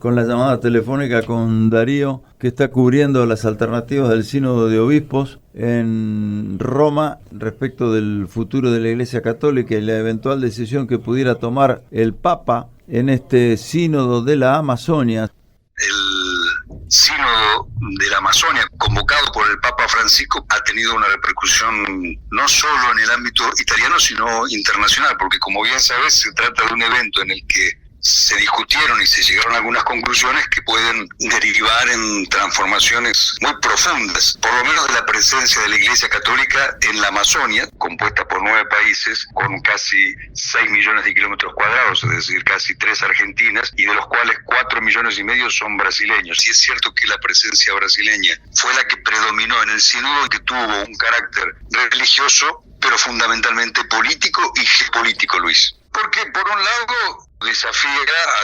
con la llamada telefónica con Darío, que está cubriendo las alternativas del Sínodo de Obispos en Roma respecto del futuro de la Iglesia Católica y la eventual decisión que pudiera tomar el Papa en este Sínodo de la Amazonia. El Sínodo de la Amazonia, convocado por el Papa Francisco, ha tenido una repercusión no solo en el ámbito italiano, sino internacional, porque como bien sabes, se trata de un evento en el que se discutieron y se llegaron a algunas conclusiones que pueden derivar en transformaciones muy profundas, por lo menos de la presencia de la Iglesia Católica en la Amazonia, compuesta por 9 países con casi 6 millones de kilómetros cuadrados, es decir, casi 3 Argentinas, y de los cuales 4,5 millones son brasileños. Y es cierto que la presencia brasileña fue la que predominó en el sínodo, que tuvo un carácter religioso, pero fundamentalmente político y geopolítico, Luis. Porque por un lado desafía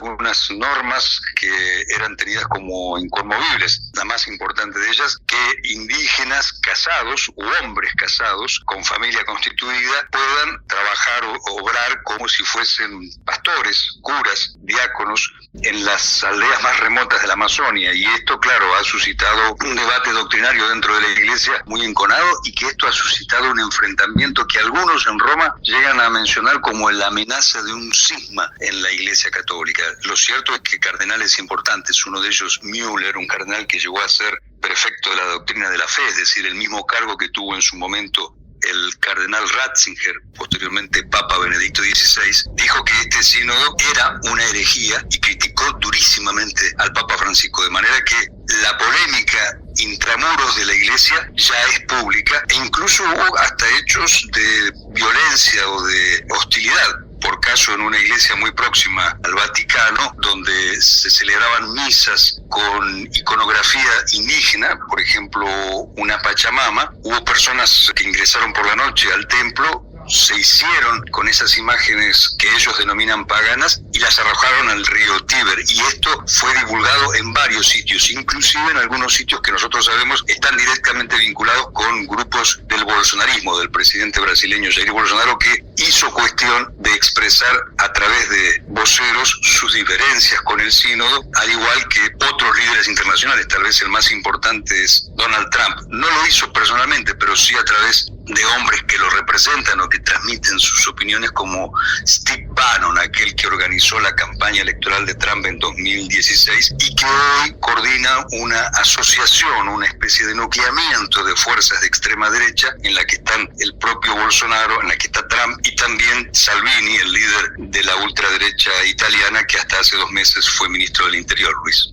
algunas normas que eran tenidas como inconmovibles. La más importante de ellas, que indígenas casados u hombres casados con familia constituida puedan trabajar o obrar como si fuesen pastores, curas, diáconos en las aldeas más remotas de la Amazonia. Y esto, claro, ha suscitado un debate doctrinario dentro de la Iglesia muy enconado, y que esto ha suscitado un enfrentamiento que algunos en Roma llegan a mencionar como la amenaza de un cisma en la Iglesia Católica. Lo cierto es que cardenales importantes, uno de ellos Müller, un cardenal que llegó a ser prefecto de la doctrina de la fe, es decir, el mismo cargo que tuvo en su momento el cardenal Ratzinger, posteriormente Papa Benedicto XVI, dijo que este sínodo era una herejía y criticó durísimamente al Papa Francisco, de manera que la polémica intramuros de la Iglesia ya es pública, e incluso hubo hasta hechos de violencia o de hostilidad. Por caso, en una iglesia muy próxima al Vaticano, donde se celebraban misas con iconografía indígena, por ejemplo, una Pachamama, hubo personas que ingresaron por la noche al templo, se hicieron con esas imágenes que ellos denominan paganas y las arrojaron al río Tíber. Y esto fue divulgado en varios sitios, inclusive en algunos sitios que nosotros sabemos están directamente vinculados con grupos del bolsonarismo, del presidente brasileño Jair Bolsonaro, que hizo cuestión de expresar a través de voceros sus diferencias con el sínodo, al igual que otros líderes internacionales. Tal vez el más importante es Donald Trump. No lo hizo personalmente, pero sí a través de hombres que lo representan o que transmiten sus opiniones, como Steve Bannon, aquel que organizó la campaña electoral de Trump en 2016 y que hoy coordina una asociación, una especie de nucleamiento de fuerzas de extrema derecha, en la que están el propio Bolsonaro, en la que está Trump y también Salvini, el líder de la ultraderecha italiana, que hasta hace 2 meses fue ministro del Interior, Luis.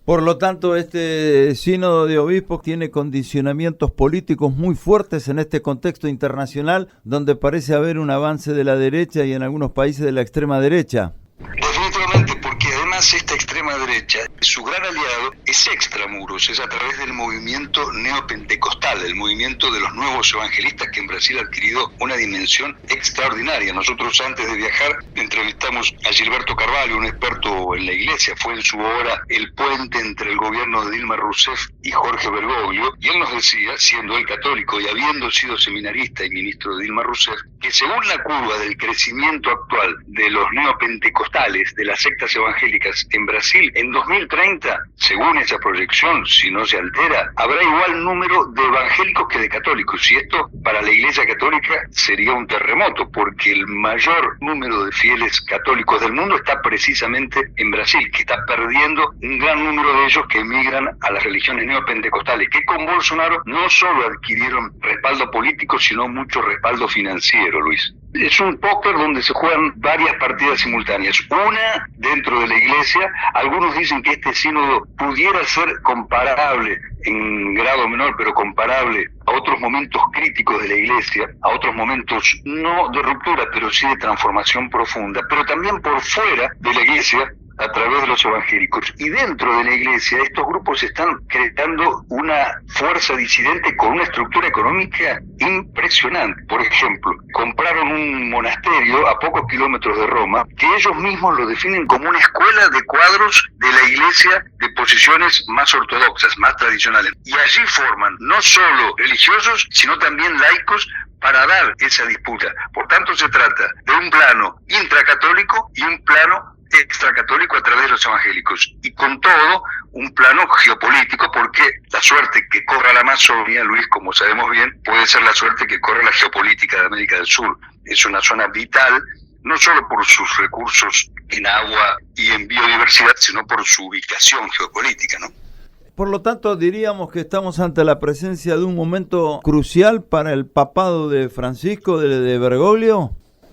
Por lo tanto, este sínodo de obispos tiene condicionamientos políticos muy fuertes en este contexto internacional, donde parece haber un avance de la derecha y en algunos países de la extrema derecha. Definitivamente, porque además esta extrema derecha, su gran aliado es extramuros, es a través del movimiento neopentecostal, el movimiento de los nuevos evangelistas, que en Brasil ha adquirido una dimensión extraordinaria. Nosotros, antes de viajar, entrevistamos a Gilberto Carvalho, un experto en la iglesia, fue en su hora el puente entre el gobierno de Dilma Rousseff y Jorge Bergoglio, y él nos decía, siendo él católico y habiendo sido seminarista y ministro de Dilma Rousseff, que según la curva del crecimiento actual de los neopentecostales, de las sectas evangélicas en Brasil, en 2030, según esa proyección, si no se altera, habrá igual número de evangélicos que de católicos. Y esto para la Iglesia Católica sería un terremoto, porque el mayor número de fieles católicos del mundo está precisamente en Brasil, que está perdiendo un gran número de ellos que emigran a las religiones neopentecostales, que con Bolsonaro no solo adquirieron respaldo político, sino mucho respaldo financiero, Luis. Es un póker donde se juegan varias partidas simultáneas. Una dentro de la iglesia, algunos dicen que este sínodo pudiera ser comparable, en grado menor, pero comparable a otros momentos críticos de la iglesia, a otros momentos no de ruptura, pero sí de transformación profunda, pero también por fuera de la iglesia, a través de los evangélicos. Y dentro de la iglesia, estos grupos están creando una fuerza disidente con una estructura económica impresionante. Por ejemplo, compraron un monasterio a pocos kilómetros de Roma, que ellos mismos lo definen como una escuela de cuadros de la iglesia de posiciones más ortodoxas, más tradicionales. Y allí forman no solo religiosos, sino también laicos, para dar esa disputa. Por tanto, se trata de un plano intracatólico y un plano extracatólico a través de los evangélicos, y con todo un plano geopolítico, porque la suerte que corra la Amazonia, Luis, como sabemos bien, puede ser la suerte que corre la geopolítica de América del Sur. Es una zona vital, no solo por sus recursos en agua y en biodiversidad, sino por su ubicación geopolítica, ¿no? Por lo tanto, diríamos que estamos ante la presencia de un momento crucial para el papado de Francisco de Bergoglio.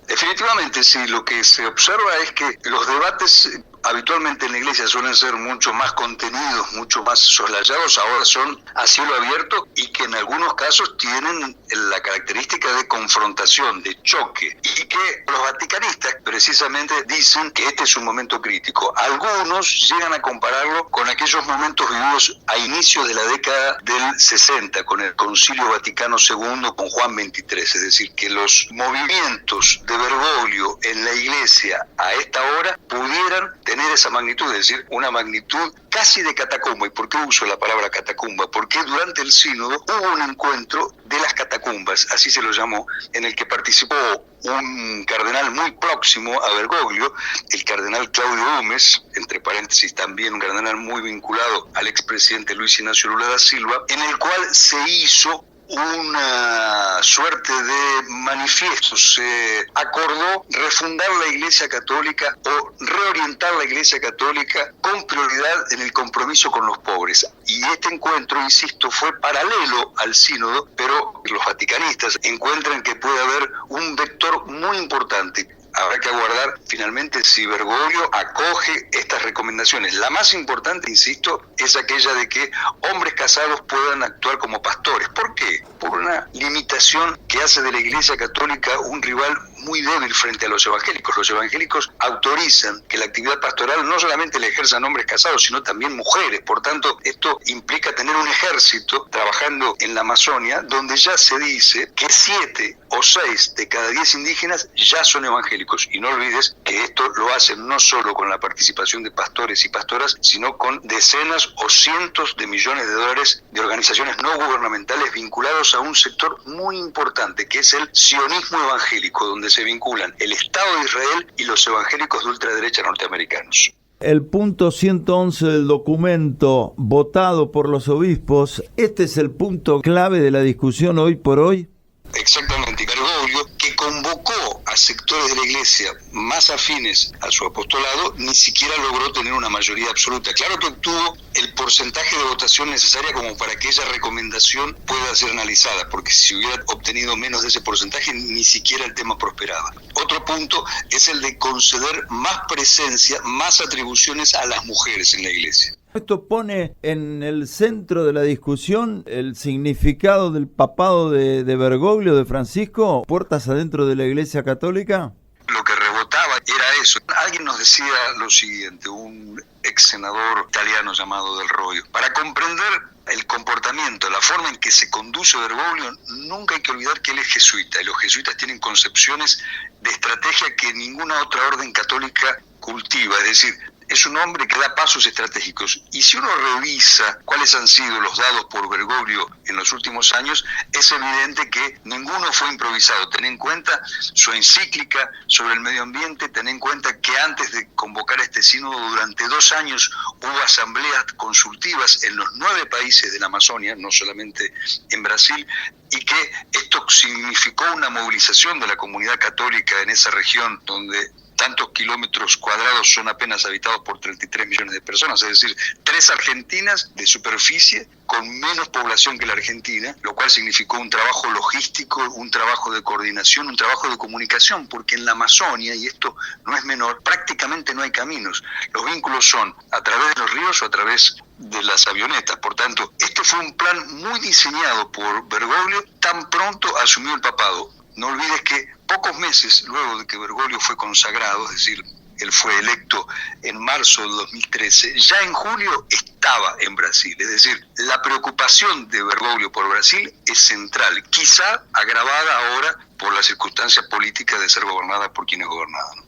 Definitivamente sí, lo que se observa es que los debates habitualmente en la iglesia suelen ser mucho más contenidos, mucho más soslayados, ahora son a cielo abierto y que en algunos casos tienen la característica de confrontación, de choque, y que los vaticanistas precisamente dicen que este es un momento crítico. Algunos llegan a compararlo con aquellos momentos vividos a inicios de la década del 60, con el Concilio Vaticano II, con Juan XXIII, es decir, que los movimientos de Bergoglio en la iglesia a esta hora pudieran tener esa magnitud, es decir, una magnitud casi de catacumba. ¿Y por qué uso la palabra catacumba? Porque durante el sínodo hubo un encuentro de las catacumbas, así se lo llamó, en el que participó un cardenal muy próximo a Bergoglio, el cardenal Claudio Gómez, entre paréntesis también un cardenal muy vinculado al expresidente Luis Ignacio Lula da Silva, en el cual se hizo una suerte de manifiesto. Se acordó refundar la Iglesia Católica o reorientar la Iglesia Católica con prioridad en el compromiso con los pobres. Y este encuentro, insisto, fue paralelo al sínodo, pero los vaticanistas encuentran que puede haber un vector muy importante. Habrá que aguardar finalmente si Bergoglio acoge estas recomendaciones. La más importante, insisto, es aquella de que hombres casados puedan actuar como pastores. ¿Por qué? Por una limitación que hace de la Iglesia Católica un rival muy débil frente a los evangélicos. Los evangélicos autorizan que la actividad pastoral no solamente la ejerzan hombres casados, sino también mujeres. Por tanto, esto implica tener un ejército trabajando en la Amazonia, donde ya se dice que 7 o 6 de cada 10 indígenas ya son evangélicos. Y no olvides que esto lo hacen no solo con la participación de pastores y pastoras, sino con decenas o cientos de millones de dólares de organizaciones no gubernamentales vinculados a un sector muy importante, que es el sionismo evangélico, donde se vinculan el Estado de Israel y los evangélicos de ultraderecha norteamericanos. El punto 111 del documento votado por los obispos, ¿este es el punto clave de la discusión hoy por hoy? Exactamente, Bergoglio, que convocó a sectores de la iglesia más afines a su apostolado, ni siquiera logró tener una mayoría absoluta. Claro que obtuvo el porcentaje de votación necesaria como para que esa recomendación pueda ser analizada, porque si hubiera obtenido menos de ese porcentaje, ni siquiera el tema prosperaba. Otro punto es el de conceder más presencia, más atribuciones a las mujeres en la iglesia. Esto pone en el centro de la discusión el significado del papado de Bergoglio, de Francisco, puertas adentro de la Iglesia Católica. Lo que rebotaba era eso. Alguien nos decía lo siguiente, un ex senador italiano llamado Del Roio: para comprender el comportamiento, la forma en que se conduce Bergoglio, nunca hay que olvidar que él es jesuita, y los jesuitas tienen concepciones de estrategia que ninguna otra orden católica cultiva, es decir, es un hombre que da pasos estratégicos. Y si uno revisa cuáles han sido los dados por Bergoglio en los últimos años, es evidente que ninguno fue improvisado. Ten en cuenta su encíclica sobre el medio ambiente, ten en cuenta que antes de convocar este sínodo, durante 2 años hubo asambleas consultivas en los 9 países de la Amazonia, no solamente en Brasil, y que esto significó una movilización de la comunidad católica en esa región donde tantos kilómetros cuadrados son apenas habitados por 33 millones de personas, es decir, 3 Argentinas de superficie con menos población que la Argentina, lo cual significó un trabajo logístico, un trabajo de coordinación, un trabajo de comunicación, porque en la Amazonia, y esto no es menor, prácticamente no hay caminos. Los vínculos son a través de los ríos o a través de las avionetas. Por tanto, este fue un plan muy diseñado por Bergoglio tan pronto asumió el papado. No olvides que pocos meses luego de que Bergoglio fue consagrado, es decir, él fue electo en marzo del 2013, ya en julio estaba en Brasil. Es decir, la preocupación de Bergoglio por Brasil es central, quizá agravada ahora por la circunstancia política de ser gobernada por quien es gobernada, ¿no?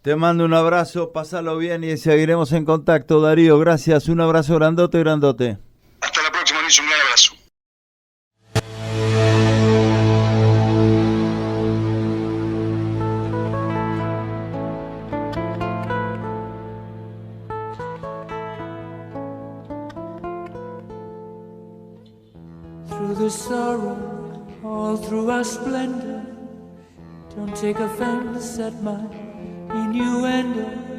Te mando un abrazo, pásalo bien y seguiremos en contacto, Darío. Gracias, un abrazo grandote, grandote. Hasta la próxima, Luis, un gran abrazo. the sorrow all through our splendor. Don't take offense at my innuendo.